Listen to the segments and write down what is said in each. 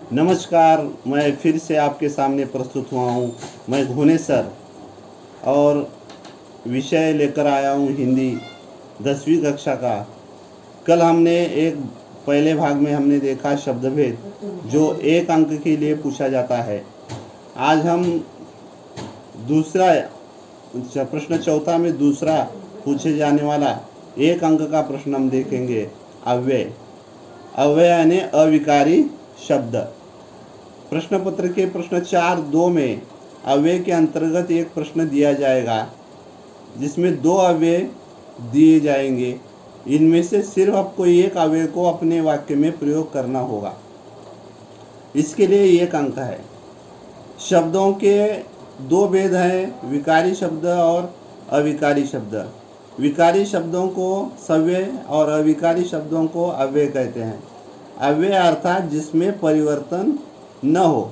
नमस्कार, मैं फिर से आपके सामने प्रस्तुत हुआ हूँ। मैं भुवनेश्वर और विषय लेकर आया हूँ हिंदी 10वीं कक्षा का। कल हमने एक पहले भाग में हमने देखा शब्दभेद जो एक अंक के लिए पूछा जाता है। आज हम दूसरा प्रश्न चौथा में दूसरा पूछे जाने वाला एक अंक का प्रश्न हम देखेंगे। अव्यय यानी अविकारी शब्द। प्रश्न पत्र के प्रश्न 4.2 में अव्यय के अंतर्गत एक प्रश्न दिया जाएगा जिसमें 2 अव्यय दिए जाएंगे। इनमें से सिर्फ आपको एक अव्यय को अपने वाक्य में प्रयोग करना होगा। इसके लिए 1 अंक है। शब्दों के 2 भेद हैं, विकारी शब्द और अविकारी शब्द। विकारी शब्दों को सव्यय और अविकारी शब्दों को अव्यय कहते हैं। अव्यय अर्थात जिसमें परिवर्तन न हो,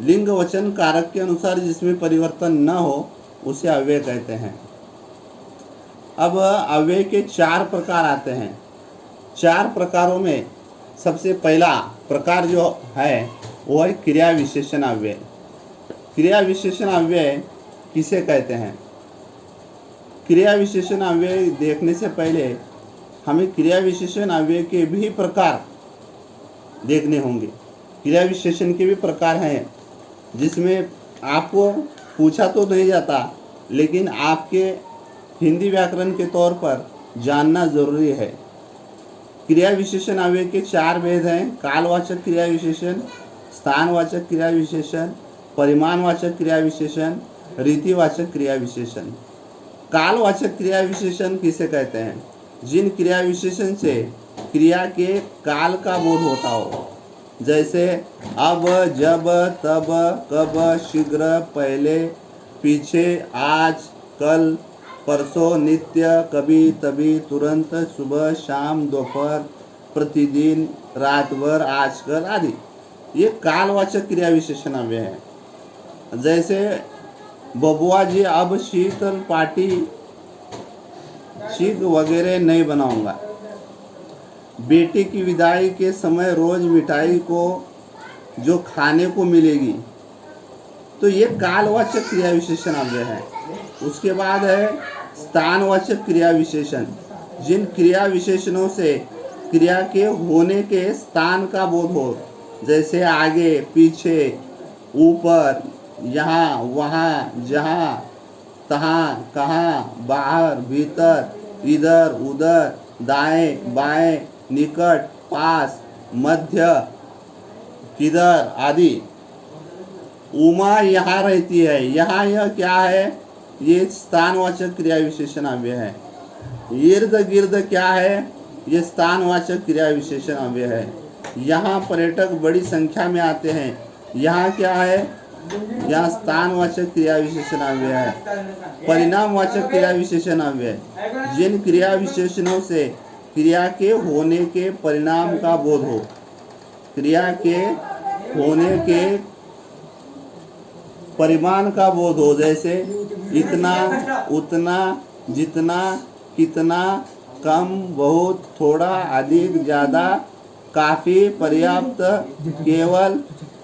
लिंग वचन कारक के अनुसार जिसमें परिवर्तन न हो उसे अव्यय कहते हैं। अब अव्यय के 4 प्रकार आते हैं। 4 प्रकारों में सबसे पहला प्रकार जो है वो है क्रिया विशेषण अव्यय। क्रिया विशेषण अव्यय किसे कहते हैं? क्रिया विशेषण अव्यय देखने से पहले हमें क्रिया विशेषण अव्यय के भी प्रकार देखने होंगे। क्रिया विशेषण के भी प्रकार हैं जिसमें आपको पूछा तो नहीं जाता, लेकिन आपके हिंदी व्याकरण के तौर पर जानना जरूरी है। क्रिया विशेषण अव्यय के 4 भेद हैं। कालवाचक क्रिया विशेषण, स्थानवाचक क्रिया विशेषण, परिमाणवाचक क्रिया विशेषण, रीतिवाचक क्रिया विशेषण। कालवाचक क्रिया विशेषण किसे कहते हैं? जिन क्रिया विशेषण से क्रिया के काल का बोध होता हो, जैसे अब, जब, तब, कब, शीघ्र, पहले, पीछे, आज, कल, परसों, नित्य, कभी, तभी, तुरंत, सुबह, शाम, दोपहर, प्रतिदिन, रात भर, आजकल आदि। ये कालवाचक क्रिया विशेषण अव्यय है। जैसे बबुआ जी अब शीतल पार्टी शीत वगैरह नहीं बनाऊंगा। बेटी की विदाई के समय रोज मिठाई को जो खाने को मिलेगी। तो ये कालवाचक क्रिया विशेषण अव्यय है। उसके बाद है स्थानवाचक क्रिया विशेषण। जिन क्रिया विशेषणों से क्रिया के होने के स्थान का बोध हो, जैसे आगे, पीछे, ऊपर, यहाँ, वहाँ, जहाँ, तहाँ, कहाँ, बाहर, भीतर, इधर, उधर, दाएं, बाएं, निकट, पास, मध्य, किधर आदि। उमा यहाँ रहती है, यहाँ यह क्या है? ये स्थानवाचक क्रिया विशेषण अव्यय है। इर्द गिर्द क्या है? ये स्थानवाचक क्रिया विशेषण अव्यय है। यहाँ पर्यटक बड़ी संख्या में आते हैं, यहाँ क्या है? यहाँ स्थानवाचक क्रिया विशेषण अव्यय है। परिणामवाचक क्रिया विशेषण अव्यय, जिन क्रिया विशेषणों से क्रिया के होने के परिणाम का बोध हो, क्रिया के होने के परिमाण का बोध हो, जैसे इतना, उतना, जितना, कितना, कम, बहुत, थोड़ा, अधिक, ज़्यादा, काफ़ी, पर्याप्त, केवल,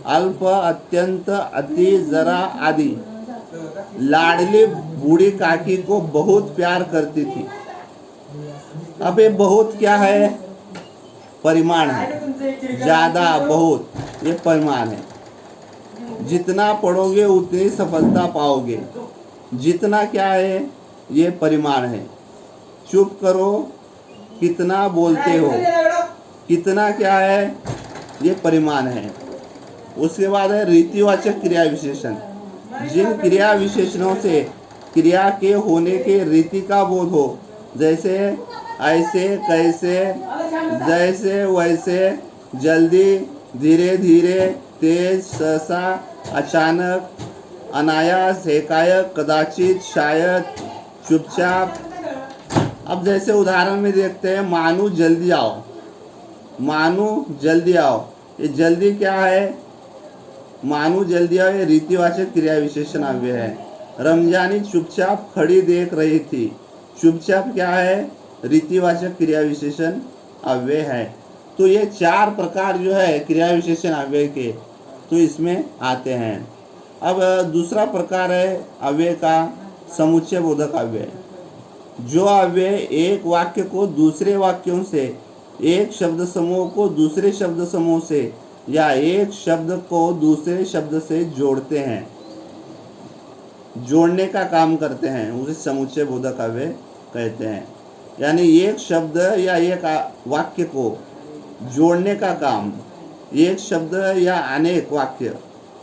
अल्प, अत्यंत, अति, जरा आदि। लाडली बूढ़ी काकी को बहुत प्यार करती थी। अब ये बहुत क्या है? परिमाण है। ज़्यादा, बहुत, ये परिमाण है। जितना पढ़ोगे उतनी सफलता पाओगे। जितना क्या है? ये परिमाण है। चुप करो, कितना बोलते हो। कितना क्या है? ये परिमाण है। उसके बाद है रीतिवाचक क्रिया विशेषण। जिन क्रिया विशेषणों से क्रिया के होने के रीति का बोध हो, जैसे ऐसे, कैसे, जैसे, वैसे, जल्दी, धीरे धीरे, तेज, सहसा, अचानक, अनायास, एकाएक, कदाचित, शायद, चुपचाप। अब जैसे उदाहरण में देखते हैं, मानू जल्दी आओ। मानू जल्दी आओ, ये जल्दी क्या है? मानू जल्दी आओ, ये रीतिवाचक क्रिया विशेषण अव्यय है। रमजानी चुपचाप खड़ी देख रही थी। चुपचाप क्या है? रीतिवाचक क्रिया विशेषण अव्यय है। तो ये 4 प्रकार जो है क्रिया विशेषण अव्यय के, तो इसमें आते हैं। अब दूसरा प्रकार है अव्यय का समुच्चय बोधक अव्यय। जो अव्यय एक वाक्य को दूसरे वाक्यों से, एक शब्द समूह को दूसरे शब्द समूह से या एक शब्द को दूसरे शब्द से जोड़ते हैं, जोड़ने का काम करते हैं, उसे समुच्चय बोधक अव्यय कहते हैं। यानी एक शब्द या एक वाक्य को जोड़ने का काम, एक शब्द या अनेक वाक्य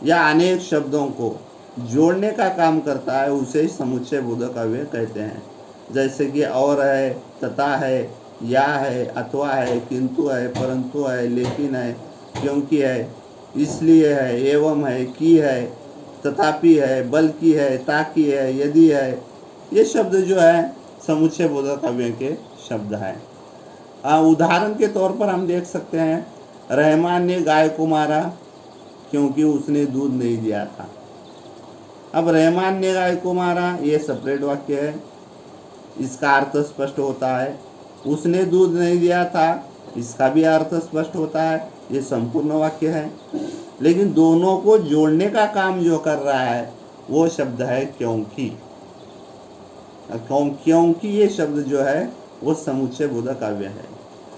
या अनेक शब्दों को जोड़ने का काम करता है, उसे समुच्चय बोधक अव्यय कहते हैं। जैसे कि और है, तथा है, या है, अथवा है, किंतु है, परंतु है, लेकिन है, क्योंकि है, इसलिए है, एवं है, कि है, तथापि है, बल्कि है, ताकि है, यदि है। ये शब्द जो है समुच्चय बोधक अव्यय के शब्द हैं। उदाहरण के तौर पर हम देख सकते हैं, रहमान ने गाय को मारा क्योंकि उसने दूध नहीं दिया था। अब रहमान ने गाय को मारा, ये सेपरेट वाक्य है, इसका अर्थ स्पष्ट होता है। उसने दूध नहीं दिया था, इसका भी अर्थ स्पष्ट होता है, ये संपूर्ण वाक्य है। लेकिन दोनों को जोड़ने का काम जो कर रहा है वो शब्द है क्योंकि। क्योंकि ये शब्द जो है वो समुच्चय बोधक अव्यय है।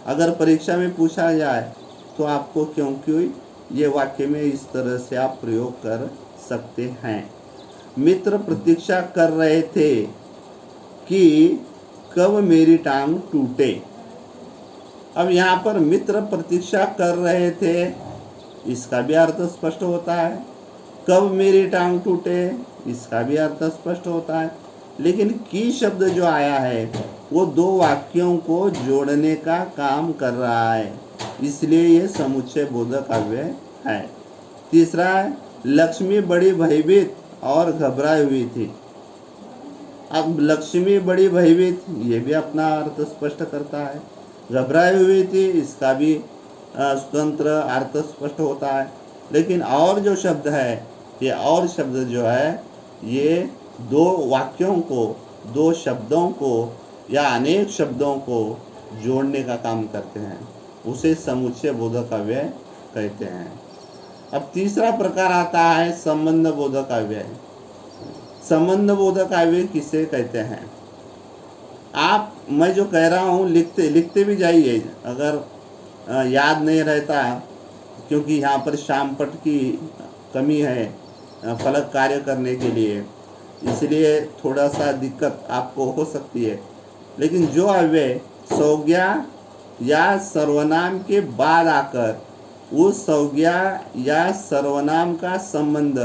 अगर परीक्षा में पूछा जाए तो आपको क्योंकि ये वाक्य में इस तरह से आप प्रयोग कर सकते हैं। मित्र प्रतीक्षा कर रहे थे कि कब मेरी टांग टूटे। अब यहाँ पर मित्र प्रतीक्षा कर रहे थे, इसका भी अर्थ स्पष्ट होता है। कब मेरी टांग टूटे, इसका भी अर्थ स्पष्ट होता है। लेकिन की शब्द जो आया है वो दो वाक्यों को जोड़ने का काम कर रहा है, इसलिए ये समुच्चय बोधक अव्यय है। तीसरा है, लक्ष्मी बड़ी भयभीत और घबराई हुई थी। अब लक्ष्मी बड़ी भयभीत, ये भी अपना अर्थ स्पष्ट करता है। घबराई हुई थी, इसका भी स्वतंत्र अर्थ स्पष्ट होता है। लेकिन और जो शब्द है, ये और शब्द जो है ये दो वाक्यों को, दो शब्दों को या अनेक शब्दों को जोड़ने का काम करते हैं, उसे समुच्चय बोधक अव्यय कहते हैं। अब तीसरा प्रकार आता है संबंध बोधक अव्यय। संबंध बोधक अव्यय किसे कहते हैं? आप, मैं जो कह रहा हूँ लिखते भी जाइए, अगर याद नहीं रहता, क्योंकि यहाँ पर श्यामपट्ट की कमी है फलक कार्य करने के लिए, इसलिए थोड़ा सा दिक्कत आपको हो सकती है। लेकिन जो अव्यय संज्ञा या सर्वनाम के बाद आकर उस संज्ञा या सर्वनाम का संबंध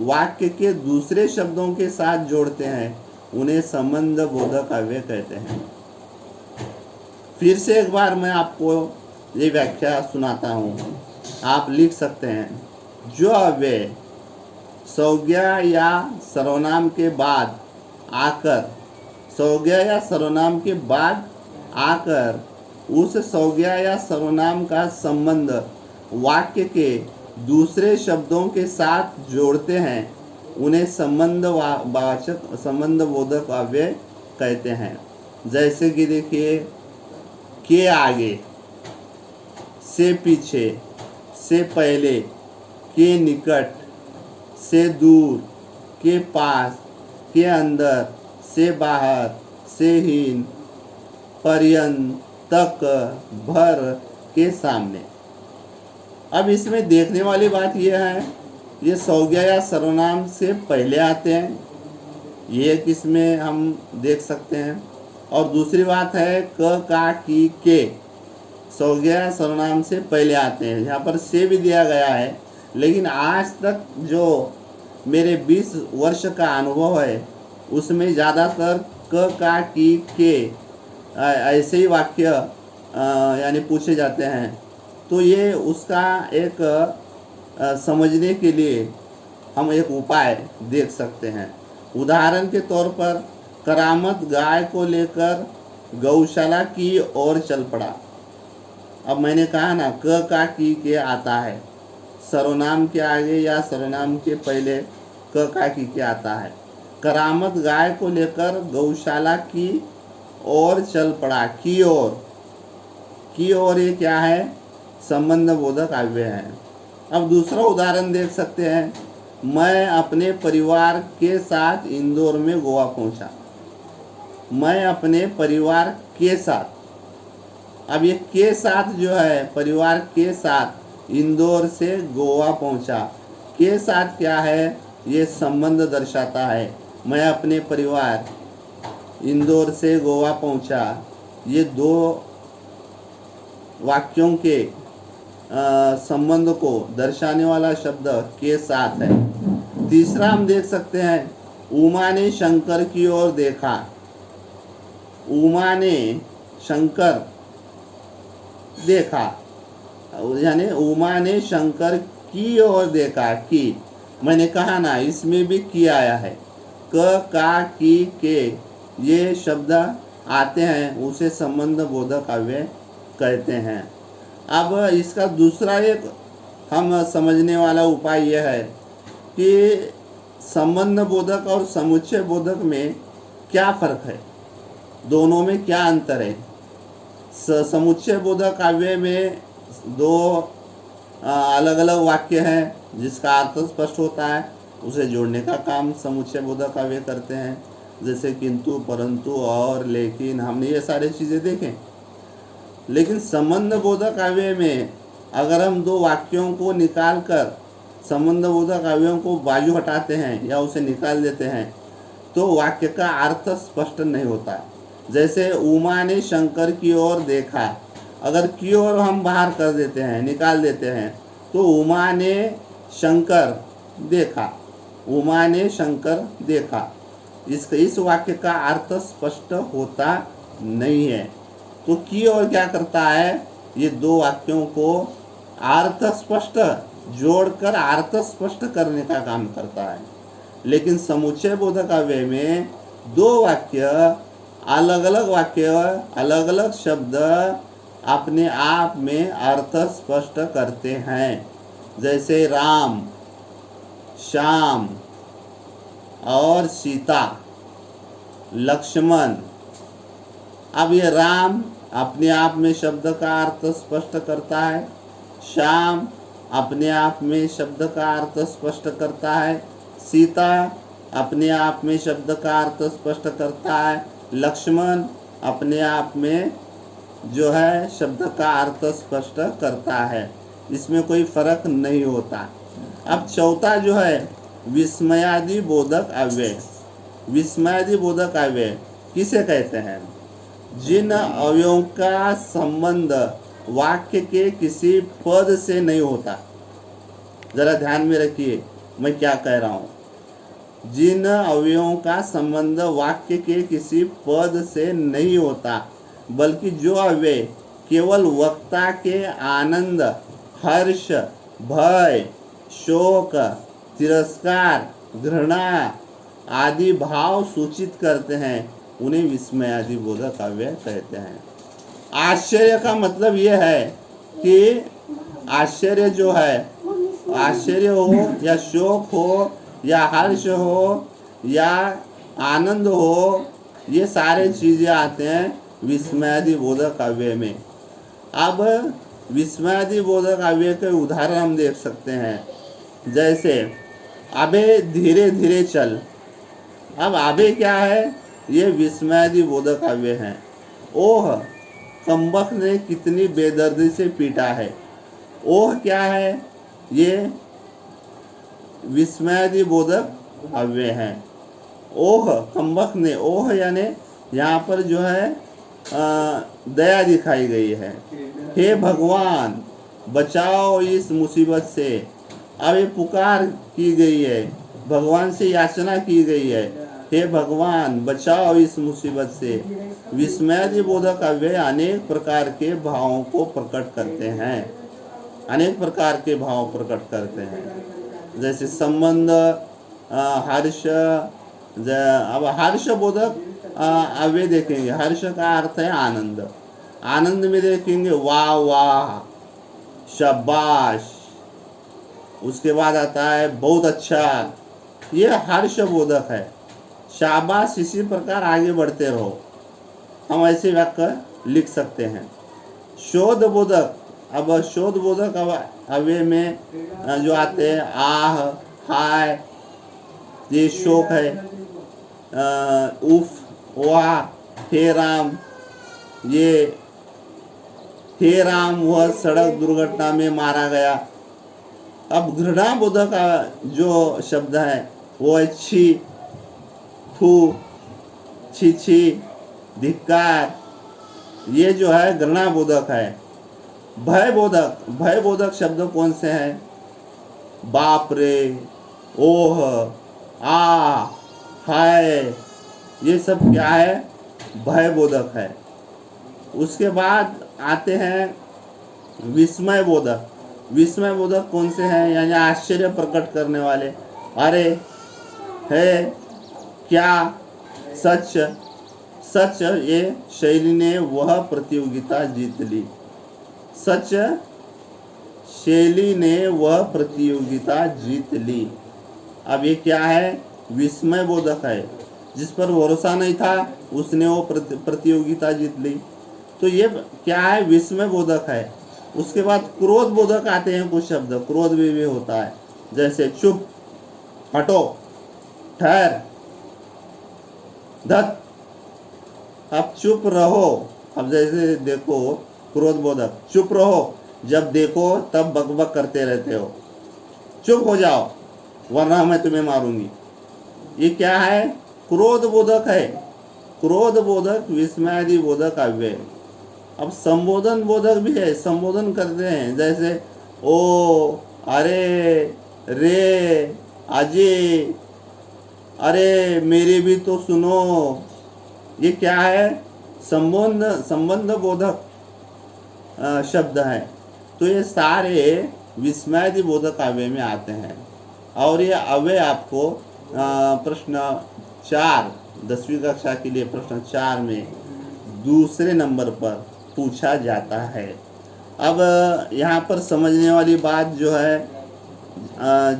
वाक्य के दूसरे शब्दों के साथ जोड़ते हैं, उन्हें संबंध बोधक अव्यय कहते हैं। फिर से एक बार मैं आपको ये व्याख्या सुनाता हूँ, आप लिख सकते हैं। जो अव्यय संज्ञा या सर्वनाम के बाद आकर, संज्ञा या सर्वनाम के बाद आकर उस संज्ञा या सर्वनाम का संबंध वाक्य के दूसरे शब्दों के साथ जोड़ते हैं, उन्हें संबंधवाचक संबंध बोधक अव्यय कहते हैं। जैसे कि देखिए, के आगे, से पीछे, से पहले, के निकट, से दूर, के पास, के अंदर, से बाहर, से हीन, पर्यंत, तक, भर, के सामने। अब इसमें देखने वाली बात यह है, ये संज्ञा या सर्वनाम से पहले आते हैं, ये किसमें हम देख सकते हैं। और दूसरी बात है क, का, की, के, संज्ञा या सर्वनाम से पहले आते हैं। यहाँ पर से भी दिया गया है, लेकिन आज तक जो मेरे 20 वर्ष का अनुभव है उसमें ज़्यादातर क, का, की, के ऐसे ही वाक्य यानी पूछे जाते हैं। तो ये उसका एक समझने के लिए हम एक उपाय देख सकते हैं। उदाहरण के तौर पर, करामत गाय को लेकर गौशाला की ओर चल पड़ा। अब मैंने कहा ना, क, का, की, के आता है, सर्वनाम के आगे या सर्वनाम के पहले क, का, की, के आता है। करामत गाय को लेकर गौशाला की ओर चल पड़ा, की ओर, की ओर ये क्या है? संबंध बोधक अव्यय हैं। अब दूसरा उदाहरण देख सकते हैं, मैं अपने परिवार के साथ इंदौर में गोवा पहुंचा। मैं अपने परिवार के साथ, अब ये के साथ जो है, परिवार के साथ इंदौर से गोवा पहुंचा, के साथ क्या है, ये संबंध दर्शाता है। मैं अपने परिवार इंदौर से गोवा पहुंचा, ये दो वाक्यों के संबंध को दर्शाने वाला शब्द के साथ है। तीसरा हम देख सकते हैं, उमा ने शंकर की ओर देखा। उमा ने शंकर देखा, यानी उमा ने शंकर की ओर देखा। की मैंने कहा ना, इसमें भी की आया है। क, का, की, के ये शब्द आते हैं, उसे संबंध बोधक अव्यय कहते हैं। अब इसका दूसरा एक हम समझने वाला उपाय यह है कि संबंध बोधक और समुच्चय बोधक में क्या फर्क है, दोनों में क्या अंतर है। समुच्चय बोधक अव्यय में दो अलग अलग वाक्य हैं जिसका अर्थ स्पष्ट होता है, उसे जोड़ने का काम समुच्चय बोधक अव्यय करते हैं, जैसे किंतु, परंतु, और, लेकिन। हमने ये सारी चीज़ें देखें। लेकिन संबंध बोधक अव्यय में अगर हम दो वाक्यों को निकाल कर संबंध बोधक अव्ययों को बाजू हटाते हैं या उसे निकाल देते हैं तो वाक्य का अर्थ स्पष्ट नहीं होता। जैसे उमा ने शंकर की ओर देखा, अगर की ओर हम बाहर कर देते हैं, निकाल देते हैं, तो उमा ने शंकर देखा, उमा ने शंकर देखा, इस वाक्य का अर्थ स्पष्ट होता नहीं है। तो की ओर क्या करता है, ये दो वाक्यों को अर्थ स्पष्ट जोड़कर अर्थ स्पष्ट करने का काम करता है। लेकिन समुच्चय बोधक अव्यय में दो वाक्य, अलग अलग शब्द अपने आप में अर्थ स्पष्ट करते हैं। जैसे राम, श्याम और सीता, लक्ष्मण। अब ये राम अपने आप में शब्द का अर्थ स्पष्ट करता है, श्याम अपने आप में शब्द का अर्थ स्पष्ट करता है, सीता अपने आप में शब्द का अर्थ स्पष्ट करता है, लक्ष्मण अपने आप में जो है शब्द का अर्थ स्पष्ट करता है। इसमें कोई फर्क नहीं होता। अब चौथा जो है विस्मयादि बोधक अव्यय। विस्मयादि बोधक अव्यय किसे कहते हैं? जिन अवयवों का संबंध वाक्य के किसी पद से नहीं होता। जरा ध्यान में रखिए मैं क्या कह रहा हूँ। जिन अवयवों का संबंध वाक्य के किसी पद से नहीं होता, बल्कि जो अव्यय केवल वक्ता के आनंद, हर्ष, भय, शोक, तिरस्कार, घृणा आदि भाव सूचित करते हैं, उन्हें विस्मयादि बोधक अव्यय कहते हैं। आश्चर्य का मतलब यह है कि आश्चर्य जो है, आश्चर्य हो या शोक हो या हर्ष हो या आनंद हो, ये सारे चीज़ें आते हैं विस्मयादि बोधक अव्यय में। अब विस्मयादि बोधक अव्यय के उदाहरण हम देख सकते हैं। जैसे अबे धीरे धीरे चल। अब अबे क्या है? ये विस्मयादि बोधक अव्यय है। ओह कमबख्त ने कितनी बेदर्दी से पीटा है। ओह क्या है? ये विस्मयादि बोधक अव्यय है। ओह कमबख्त ने, ओह यानी यहाँ पर जो है दया दिखाई गई है। हे भगवान बचाओ इस मुसीबत से। अब ये पुकार की गई है, भगवान से याचना की गई है, हे भगवान बचाओ इस मुसीबत से। विस्मयादि बोधक अव्यय अनेक प्रकार के भावों को प्रकट करते हैं, अनेक प्रकार के भाव प्रकट करते हैं। जैसे संबंध, हर्ष। अब हर्ष बोधक अव्यय देखेंगे, हर्ष का अर्थ है आनंद। आनंद में देखेंगे वाह वाह, शाबाश। उसके बाद आता है बहुत अच्छा, ये हर्ष बोधक है। शाबाश, इसी प्रकार आगे बढ़ते रहो, हम ऐसे वाक्य लिख सकते हैं। शोध बोधक अब शोध बोधक अव्यय में जो आते हैं आह, हाय, ये शोक है, उफ, वाह, हे राम, ये हे राम वह सड़क दुर्घटना में मारा गया। अब घृणा बोधक का जो शब्द है वो है छी, थू, छी छी, धिक्कार, ये जो है घृणा बोधक है। भय बोधक शब्द कौन से हैं? बाप रे, ओह, आ, हाय, ये सब क्या है? भय बोधक है। उसके बाद आते हैं विस्मय बोधक। विस्मय बोधक कौन से हैं? यानी आश्चर्य प्रकट करने वाले। अरे, है, क्या, सच, सच, ये शैली ने वह प्रतियोगिता जीत ली। सच शैली ने वह प्रतियोगिता जीत ली। अब ये क्या है? विस्मय बोधक है। जिस पर भरोसा नहीं था उसने वो प्रतियोगिता जीत ली। तो ये क्या है? विस्मय बोधक है। उसके बाद क्रोध बोधक आते हैं कुछ शब्द। क्रोध भी होता है, जैसे चुप, हटो, ठहर, धत। अब चुप रहो। अब जैसे देखो क्रोध बोधक, चुप रहो, जब देखो तब बकबक करते रहते हो, चुप हो जाओ वरना मैं तुम्हें मारूंगी। ये क्या है? क्रोध बोधक है। क्रोध बोधक, विस्मयादि बोधक अव्यय। अब संबोधन बोधक भी है, संबोधन करते हैं, जैसे ओ, अरे, रे, अजय, अरे मेरी भी तो सुनो। ये क्या है? संबंध बोधक शब्द है। तो ये सारे विस्मयादि बोधक अव्यय में आते हैं। और ये अव्यय आपको प्रश्न 4 10वीं कक्षा के लिए प्रश्न 4 में दूसरे नंबर पर पूछा जाता है। अब यहाँ पर समझने वाली बात जो है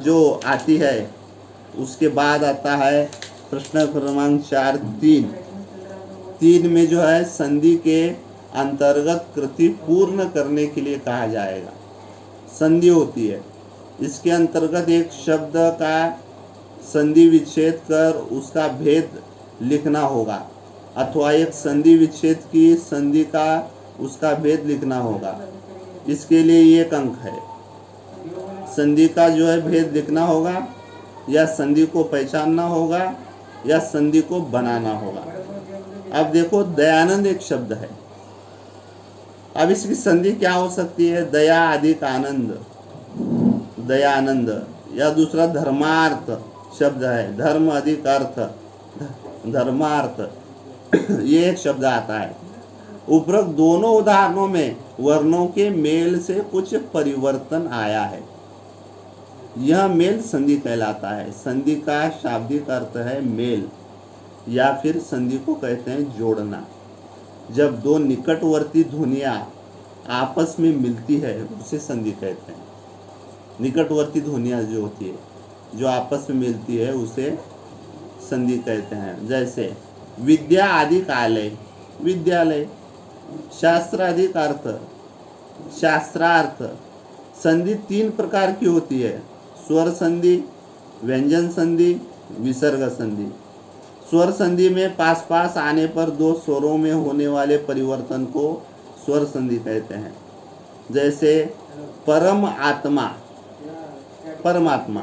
जो आती है, उसके बाद आता है प्रश्न क्रमांक 4 3 में जो है संधि के अंतर्गत कृति पूर्ण करने के लिए कहा जाएगा। संधि होती है, इसके अंतर्गत एक शब्द का संधि विच्छेद कर उसका भेद लिखना होगा, अथवा एक संधि विच्छेद की संधि का उसका भेद लिखना होगा। इसके लिए 1 अंक है। संधि का जो है भेद लिखना होगा, या संधि को पहचानना होगा, या संधि को बनाना होगा। अब देखो दयानंद एक शब्द है। अब इसकी संधि क्या हो सकती है? दया अधिक आनंद, दयानंद। या दूसरा धर्मार्थ शब्द है, धर्म अधिक अर्थ, धर्मार्थ। ये एक शब्द आता है। उपरोक्त दोनों उदाहरणों में वर्णों के मेल से कुछ परिवर्तन आया है। यह मेल संधि कहलाता है। संधि का शाब्दिक अर्थ है मेल, या फिर संधि को कहते हैं जोड़ना। जब दो निकटवर्ती ध्वनियाँ आपस में मिलती है उसे संधि कहते हैं। निकटवर्ती ध्वनियाँ जो होती है, जो आपस में मिलती है, उसे संधि कहते हैं। जैसे विद्या अधिक आलय, विद्यालय। शास्त्र अधिक अर्थ, शास्त्रार्थ। संधि 3 प्रकार की होती है: स्वर संधि, व्यंजन संधि, विसर्ग संधि। स्वर संधि में पास पास आने पर 2 स्वरों में होने वाले परिवर्तन को स्वर संधि कहते हैं। जैसे परम आत्मा, परमात्मा,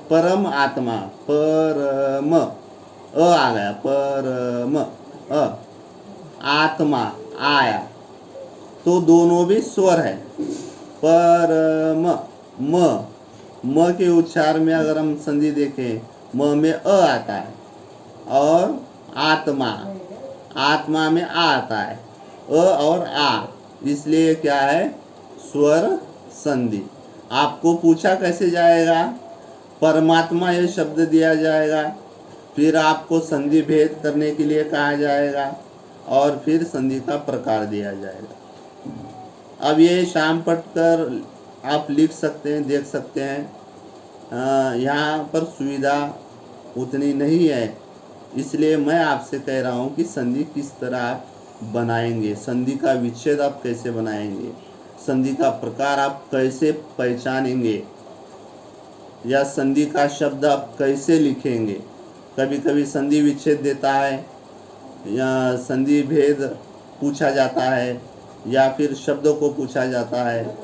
परम आत्मा, परम, अ आ गया, परम, अ, आत्मा आया, तो दोनों भी स्वर है। परम, म के उच्चार में अगर हम संधि देखें, म में अ आता है, और आत्मा में आ आता है, अ और आ, इसलिए क्या है? स्वर संधि। आपको पूछा कैसे जाएगा? परमात्मा ये शब्द दिया जाएगा, फिर आपको संधि भेद करने के लिए कहा जाएगा, और फिर संधि का प्रकार दिया जाएगा। अब ये शाम पढ़कर आप लिख सकते हैं, देख सकते हैं। यहाँ पर सुविधा उतनी नहीं है, इसलिए मैं आपसे कह रहा हूँ कि संधि किस तरह आप बनाएंगे, संधि का विच्छेद आप कैसे बनाएंगे, संधि का प्रकार आप कैसे पहचानेंगे, या संधि का शब्द आप कैसे लिखेंगे। कभी कभी संधि विच्छेद देता है, या संधि भेद पूछा जाता है, या फिर शब्दों को पूछा जाता है।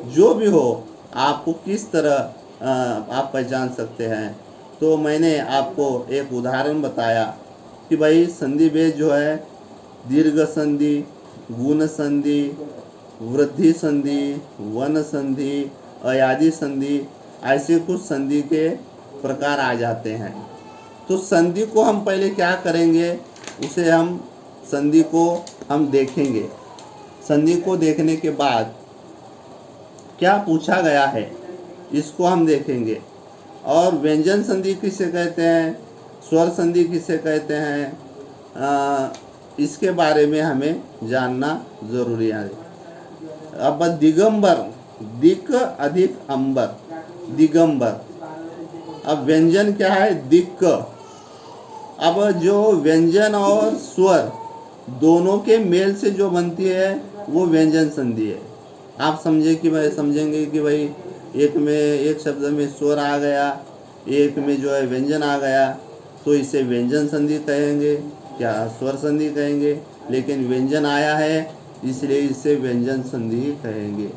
जो भी हो, आपको किस तरह आप पहचान सकते हैं। तो मैंने आपको एक उदाहरण बताया कि भाई संधि भेद जो है, दीर्घ संधि, गुण संधि, वृद्धि संधि, वन संधि, अयादि संधि, ऐसे कुछ संधि के प्रकार आ जाते हैं। तो संधि को हम पहले क्या करेंगे, उसे हम संधि को हम देखेंगे। संधि को देखने के बाद क्या पूछा गया है, इसको हम देखेंगे। और व्यंजन संधि किसे कहते हैं, स्वर संधि किसे कहते हैं, इसके बारे में हमें जानना जरूरी है। अब दिगंबर, दिक अधिक अंबर, दिगंबर। अब व्यंजन क्या है, दिक्। अब जो व्यंजन और स्वर दोनों के मेल से जो बनती है वो व्यंजन संधि है। आप समझेंगे कि भाई एक शब्द में स्वर आ गया, एक में जो है व्यंजन आ गया, तो इसे व्यंजन संधि कहेंगे, क्या स्वर संधि कहेंगे। लेकिन व्यंजन आया है इसलिए इसे व्यंजन संधि कहेंगे।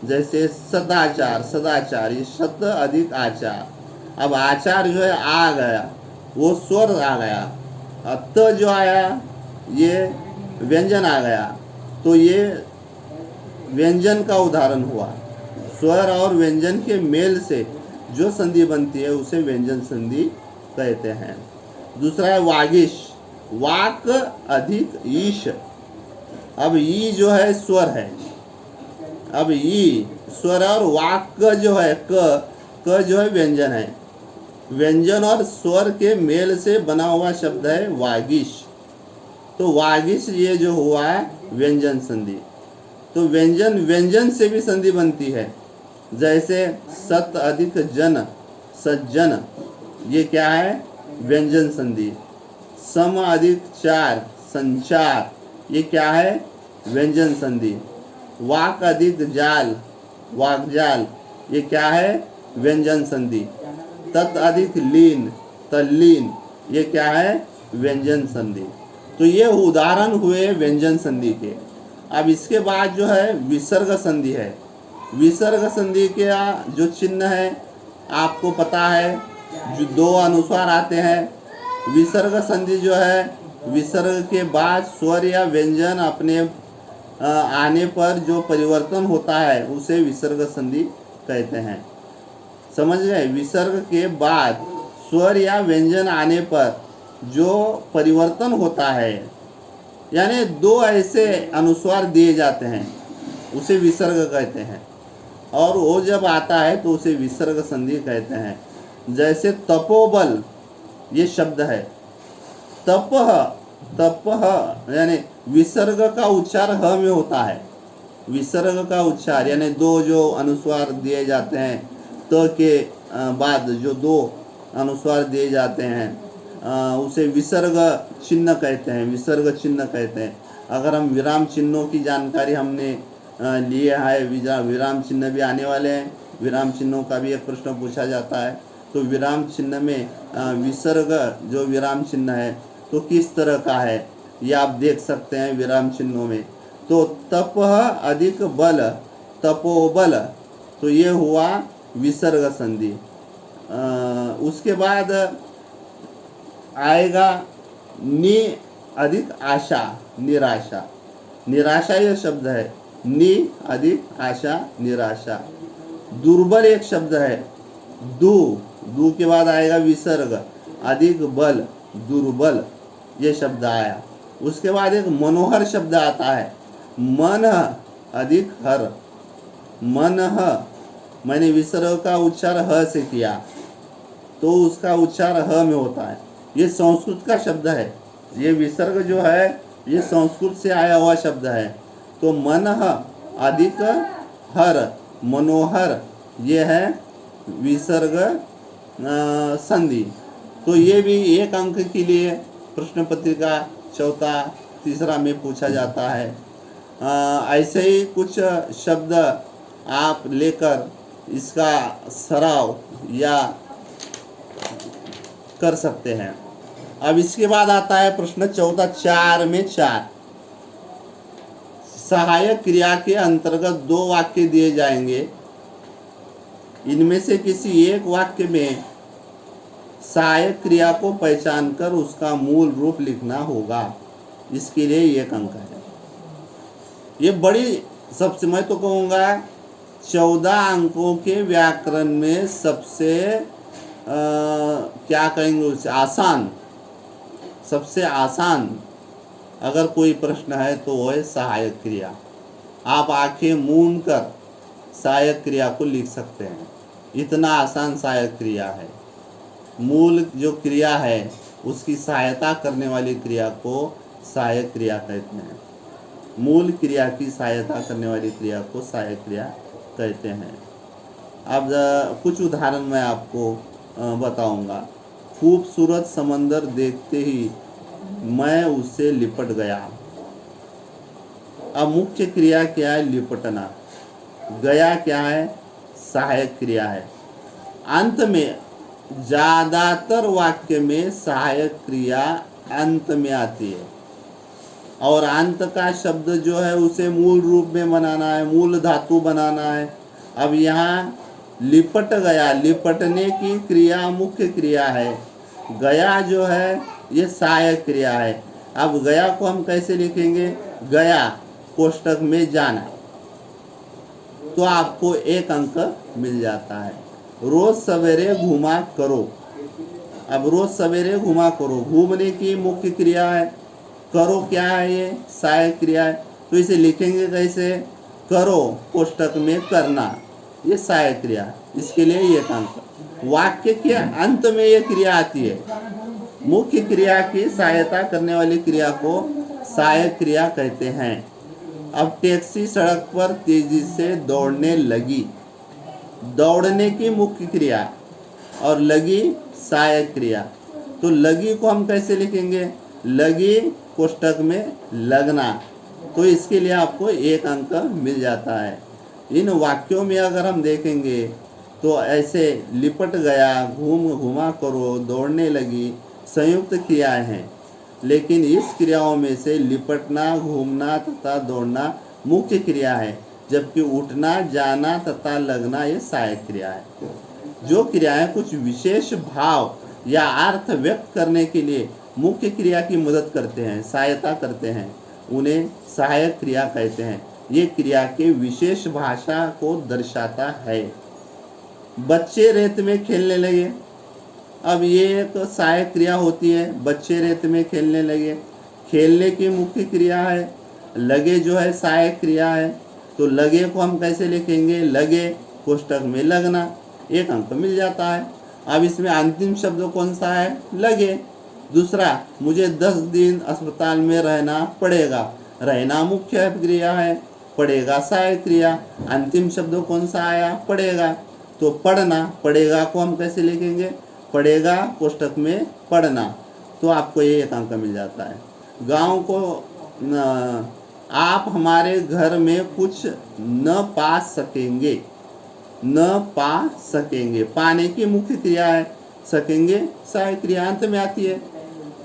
जैसे सदाचार, सदाचार, ये शब्द अधिक आचार। अब आचार जो है आ गया, वो स्वर आ गया। त जो आया ये व्यंजन आ गया, तो ये व्यंजन का उदाहरण हुआ। स्वर और व्यंजन के मेल से जो संधि बनती है उसे व्यंजन संधि कहते हैं। दूसरा है वागीश, वाक अधिक ईश। अब ई जो है स्वर है, अब ई स्वर, और वाक जो है क जो है व्यंजन है। व्यंजन और स्वर के मेल से बना हुआ शब्द है वागीश। तो वागीश ये जो हुआ है व्यंजन संधि। तो व्यंजन, व्यंजन से भी संधि बनती है। जैसे सत अधिक जन, सज्जन, ये क्या है, व्यंजन संधि। सम अधिक चार, संचार, ये क्या है, व्यंजन संधि। वाक अधिक जाल, वाकजाल, ये क्या है, व्यंजन संधि। तत् अधिक लीन, तल्लीन, ये क्या है, व्यंजन संधि। तो ये उदाहरण हुए व्यंजन संधि के। अब इसके बाद जो है विसर्ग संधि है। विसर्ग संधि के जो चिन्ह है आपको पता है, जो दो अनुस्वार आते हैं। विसर्ग संधि जो है, विसर्ग के बाद स्वर या व्यंजन अपने आने पर जो परिवर्तन होता है उसे विसर्ग संधि कहते हैं। समझ गए, विसर्ग के बाद स्वर या व्यंजन आने पर जो परिवर्तन होता है, यानी दो ऐसे अनुस्वार दिए जाते हैं, उसे विसर्ग कहते हैं। और वो जब आता है तो उसे विसर्ग संधि कहते हैं। जैसे तपोबल, ये शब्द है, तपह, तपह, यानी विसर्ग का उच्चार ह में होता है। विसर्ग का उच्चार यानी दो जो अनुस्वार दिए जाते हैं, त के बाद जो दो अनुस्वार दिए जाते हैं उसे विसर्ग चिन्ह कहते हैं, विसर्ग चिन्ह कहते हैं। अगर हम विराम चिन्हों की जानकारी हमने लिए है, विराम चिन्ह भी आने वाले हैं, विराम चिन्हों का भी एक प्रश्न पूछा जाता है। तो विराम चिन्ह में विसर्ग जो विराम चिन्ह है तो किस तरह का है ये आप देख सकते हैं विराम चिन्हों में। तो तपह अधिक बल, तपोबल, तो ये हुआ विसर्ग संधि। उसके बाद आएगा नि अधिक आशा, निराशा। निराशा यह शब्द है, नि अधिक आशा, निराशा। दुर्बल एक शब्द है, दु, दु के बाद आएगा विसर्ग, अधिक बल, दुर्बल, ये शब्द आया। उसके बाद एक मनोहर शब्द आता है, मन अधिक हर, मन, मैंने विसर्ग का उच्चार ह से किया तो उसका उच्चार ह में होता है। ये संस्कृत का शब्द है, ये विसर्ग जो है ये संस्कृत से आया हुआ शब्द है। तो मन अधिक हर, मनोहर, ये है विसर्ग संधि। तो ये भी एक अंक के लिए प्रश्न पत्रिका चौथा तीसरा में पूछा जाता है। ऐसे ही कुछ शब्द आप लेकर इसका सराव या कर सकते हैं। अब इसके बाद आता है प्रश्न 14, 4 में 4। सहायक क्रिया के अंतर्गत 2 वाक्य दिए जाएंगे। इनमें से किसी एक वाक्य में सहायक क्रिया को पहचान कर उसका मूल रूप लिखना होगा। इसके लिए 1 अंक है। ये बड़ी, सबसे मैं तो कहूँगा 14 अंकों के व्याकरण में सबसे क्या कहेंगे उसे, आसान, सबसे आसान अगर कोई प्रश्न है तो वो है सहायक क्रिया। आप आंखें मूंद कर सहायक क्रिया को लिख सकते हैं, इतना आसान सहायक क्रिया है। मूल जो क्रिया है उसकी सहायता करने वाली क्रिया को सहायक क्रिया कहते हैं। मूल क्रिया की सहायता करने वाली क्रिया को सहायक क्रिया कहते हैं। अब कुछ उदाहरण मैं आपको बताऊंगा। खूबसूरत समंदर देखते ही मैं उससे लिपट गया। अब मुख्य क्रिया क्या है? लिपटना। गया क्या है? सहायक क्रिया है। अंत में ज़्यादातर वाक्य में सहायक क्रिया अंत में आती है और अंत का शब्द जो है उसे मूल रूप में बनाना है, मूल धातु बनाना है। अब यहाँ लिपट गया, लिपटने की क्रिया मुख्य क्रिया है। गया जो है ये सहायक क्रिया है। अब गया को हम कैसे लिखेंगे? गया कोष्टक में जाना, तो आपको 1 अंक मिल जाता है। रोज सवेरे घूमा करो। अब रोज सवेरे घूमा करो, घूमने की मुख्य क्रिया है। करो क्या है? ये सहायक क्रिया है। तो इसे लिखेंगे कैसे? करो कोष्टक में करना, ये सहायक क्रिया। इसके लिए 1 अंक। वाक्य के अंत में ये क्रिया आती है। मुख्य क्रिया की सहायता करने वाली क्रिया को सहायक क्रिया कहते हैं। अब टैक्सी सड़क पर तेजी से दौड़ने लगी। दौड़ने की मुख्य क्रिया और लगी सहायक क्रिया। तो लगी को हम कैसे लिखेंगे? लगी कोष्टक में लगना, तो इसके लिए आपको 1 अंक मिल जाता है। इन वाक्यों में अगर हम देखेंगे तो ऐसे लिपट गया, घूमा करो, दौड़ने लगी संयुक्त क्रियाएं हैं, लेकिन इस क्रियाओं में से लिपटना, घूमना तथा दौड़ना मुख्य क्रिया है, जबकि उठना, जाना तथा लगना ये सहायक क्रिया है। जो क्रियाएं कुछ विशेष भाव या अर्थ व्यक्त करने के लिए मुख्य क्रिया की मदद करते हैं, सहायता करते हैं, उन्हें सहायक क्रिया कहते हैं। ये क्रिया के विशेष भाषा को दर्शाता है। बच्चे रेत में खेलने लगे। अब ये एक सहायक क्रिया होती है। बच्चे रेत में खेलने लगे, खेलने की मुख्य क्रिया है। लगे जो है सहायक क्रिया है। तो लगे को हम कैसे लिखेंगे? लगे कोष्टक में लगना, 1 अंक मिल जाता है। अब इसमें अंतिम शब्द कौन सा है? लगे। दूसरा, मुझे 10 दिन अस्पताल में रहना पड़ेगा। रहना मुख्य क्रिया है, पड़ेगा सहायक क्रिया। अंतिम शब्द कौन सा आया? पड़ेगा। तो पढ़ना, पड़ेगा को हम कैसे लिखेंगे? पड़ेगा कोष्टक में पढ़ना, तो आपको ये 1 अंक मिल जाता है। गांव को आप हमारे घर में कुछ न पा सकेंगे। न पा सकेंगे, पाने की मुख्य क्रिया है। सकेंगे सहायक क्रिया अंत में आती है।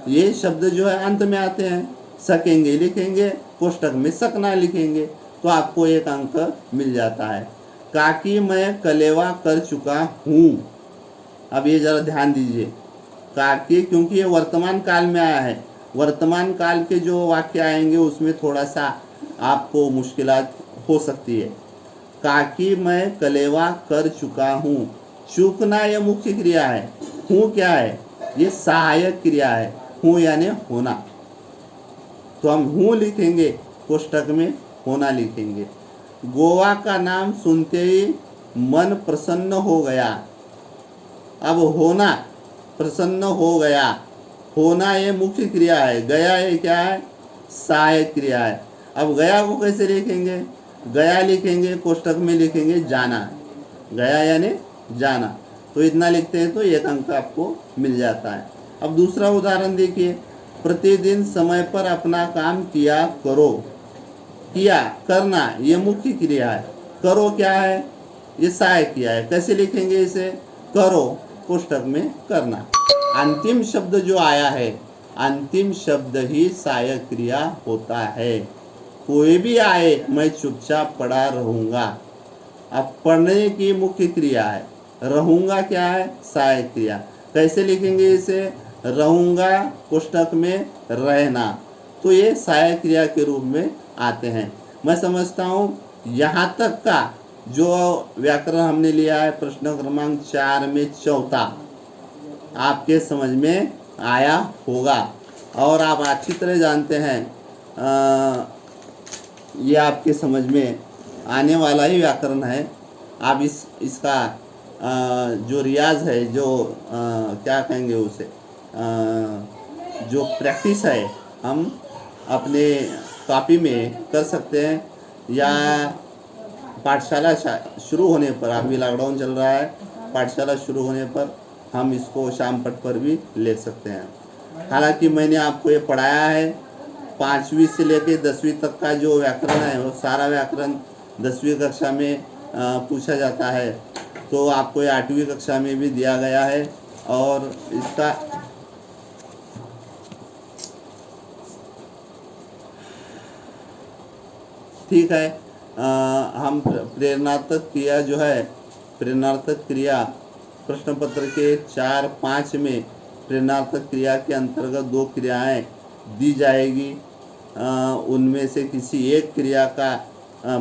ये शब्द जो है अंत में आते हैं। सकेंगे लिखेंगे, कोष्टक में सकना लिखेंगे, तो आपको 1 अंक मिल जाता है। काकी मैं कलेवा कर चुका हूँ। अब ये जरा ध्यान दीजिए, काकी, क्योंकि ये वर्तमान काल में आया है। वर्तमान काल के जो वाक्य आएंगे उसमें थोड़ा सा आपको मुश्किलात हो सकती है। काकी मैं कलेवा कर चुका हूँ। चूकना यह मुख्य क्रिया है। हूँ क्या है? ये सहायक क्रिया है। हूँ यानी होना, तो हम हूँ लिखेंगे, कोष्टक में होना लिखेंगे। गोवा का नाम सुनते ही मन प्रसन्न हो गया। अब होना, प्रसन्न हो गया, होना ये मुख्य क्रिया है। गया ये क्या है? सहायक क्रिया है। अब गया को कैसे लिखेंगे? गया लिखेंगे, कोष्टक में लिखेंगे जाना। गया यानी जाना, तो इतना लिखते हैं तो 1 अंक आपको मिल जाता है। अब दूसरा उदाहरण देखिए, प्रतिदिन समय पर अपना काम किया करो। किया, करना, ये मुख्य क्रिया है। करो क्या है? ये सहायक क्रिया है। कैसे लिखेंगे इसे? करो कोष्ठक में करना। अंतिम शब्द जो आया है, अंतिम शब्द ही सहायक क्रिया होता है। कोई भी आए मैं चुपचाप पड़ा रहूंगा। अब पढ़ने की मुख्य क्रिया है, रहूंगा क्या है? सहायक क्रिया। कैसे लिखेंगे इसे? रहूंगा कोष्ठक में रहना, तो ये सहायक क्रिया के रूप में आते हैं। मैं समझता हूँ यहाँ तक का जो व्याकरण हमने लिया है प्रश्न क्रमांक 4 में चौथा, आपके समझ में आया होगा और आप अच्छी तरह जानते हैं ये आपके समझ में आने वाला ही व्याकरण है। आप इसका जो रियाज है, जो क्या कहेंगे उसे, जो प्रैक्टिस है, हम अपने कॉपी में कर सकते हैं, या पाठशाला शुरू होने पर, अभी लॉकडाउन चल रहा है, पाठशाला शुरू होने पर हम इसको शाम पट पर भी ले सकते हैं। हालांकि मैंने आपको ये पढ़ाया है 5वीं से लेकर 10वीं तक का जो व्याकरण है वो सारा व्याकरण 10वीं कक्षा में पूछा जाता है, तो आपको ये 8वीं कक्षा में भी दिया गया है। और इसका ठीक है, हम प्रेरणात्मक क्रिया जो है, प्रेरणात्मक क्रिया प्रश्न पत्र के 4-5 में प्रेरणात्मक क्रिया के अंतर्गत 2 क्रियाएं दी जाएगी। उनमें से किसी एक क्रिया का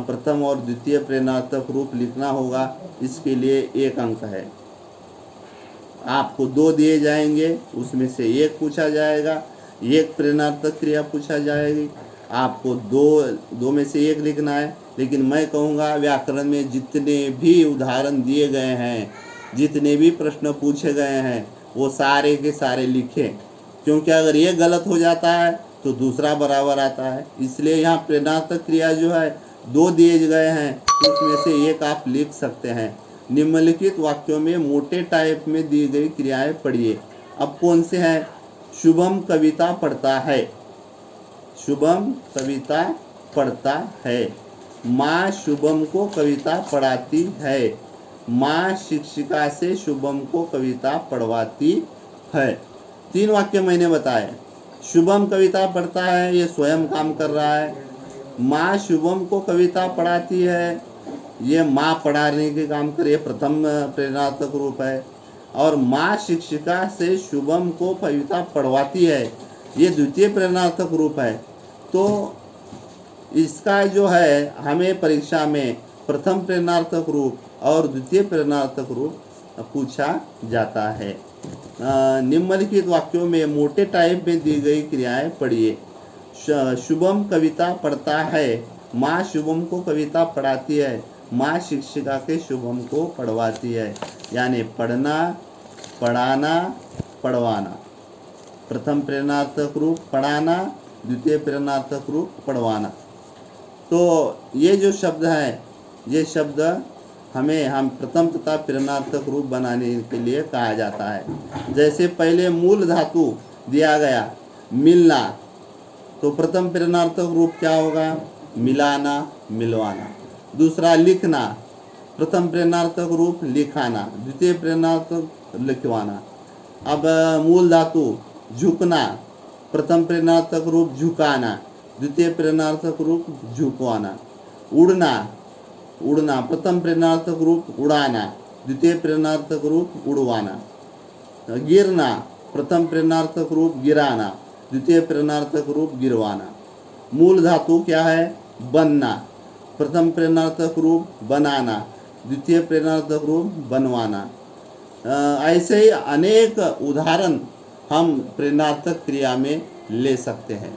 प्रथम और द्वितीय प्रेरणात्मक रूप लिखना होगा। इसके लिए 1 अंक है। आपको 2 दिए जाएंगे, उसमें से 1 पूछा जाएगा, 1 प्रेरणात्मक क्रिया पूछा जाएगी। आपको 2 में से 1 लिखना है। लेकिन मैं कहूँगा व्याकरण में जितने भी उदाहरण दिए गए हैं, जितने भी प्रश्न पूछे गए हैं, वो सारे के सारे लिखें, क्योंकि अगर ये गलत हो जाता है तो दूसरा बराबर आता है। इसलिए यहाँ प्रेरणात्मक क्रिया जो है 2 दिए गए हैं, उसमें से 1 आप लिख सकते हैं। निम्नलिखित वाक्यों में मोटे टाइप में दी गई क्रियाएं पढ़िए। अब कौन से हैं? शुभम कविता पढ़ता है, शुभम कविता पढ़ता है। माँ शुभम को कविता पढ़ाती है, माँ शिक्षिका से शुभम को कविता पढ़वाती है। 3 वाक्य मैंने बताए। शुभम कविता पढ़ता है, ये स्वयं काम कर रहा है। माँ शुभम को कविता पढ़ाती है, ये माँ पढ़ाने के काम करे, प्रथम प्रेरणात्मक रूप है। और माँ शिक्षिका से शुभम को कविता पढ़वाती है, ये द्वितीय प्रेरणात्मक रूप है। तो इसका जो है हमें परीक्षा में प्रथम प्रेरणात्मक रूप और द्वितीय प्रेरणात्मक रूप पूछा जाता है। निम्नलिखित वाक्यों में मोटे टाइप में दी गई क्रियाएं पढ़िए। शुभम कविता पढ़ता है, माँ शुभम को कविता पढ़ाती है, माँ शिक्षिका के शुभम को पढ़वाती है। यानी पढ़ना, पढ़ाना, पढ़वाना। प्रथम प्रेरणात्मक रूप पढ़ाना, द्वितीय प्रेरणात्मक रूप पढ़वाना। तो ये जो शब्द हैं, ये शब्द हम प्रथम तथा प्रेरणात्मक रूप बनाने के लिए कहा जाता है। जैसे पहले मूल धातु दिया गया मिलना, तो प्रथम प्रेरणात्मक रूप क्या होगा? मिलाना, मिलवाना। दूसरा लिखना, प्रथम प्रेरणात्मक रूप लिखाना, द्वितीय प्रेरणात्मक लिखवाना। अब मूल धातु झुकना, प्रथम प्रेरणात्मक रूप झुकाना, द्वितीय प्रेरणात्मक रूप झुकवाना। उड़ना, उड़ना, प्रथम प्रेरणात्मक रूप उड़ाना, द्वितीय प्रेरणात्मक रूप उड़वाना। गिरना, प्रथम प्रेरणात्मक रूप गिराना, द्वितीय प्रेरणात्मक रूप गिरवाना। मूल धातु क्या है? बनना, प्रथम प्रेरणात्मक रूप बनाना, द्वितीय प्रेरणात्मक रूप बनवाना। ऐसे ही अनेक उदाहरण हम प्रेरणात्मक क्रिया में ले सकते हैं।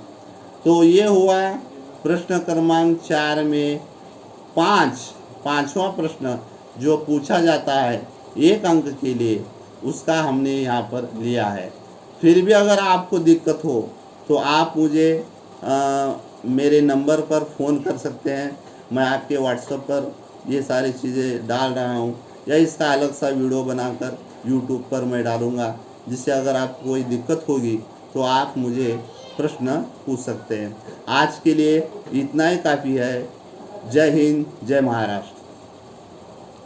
तो ये हुआ प्रश्न क्रमांक 4 में पांचवा प्रश्न जो पूछा जाता है 1 अंक के लिए, उसका हमने यहाँ पर लिया है। फिर भी अगर आपको दिक्कत हो तो आप मुझे मेरे नंबर पर फ़ोन कर सकते हैं। मैं आपके व्हाट्सएप पर ये सारी चीज़ें डाल रहा हूँ, या इसका अलग सा वीडियो बनाकर यूट्यूब पर मैं डालूँगा, जिससे अगर आपको कोई दिक्कत होगी तो आप मुझे प्रश्न पूछ सकते हैं। आज के लिए इतना ही काफ़ी है। जय हिंद, जय महाराष्ट्र।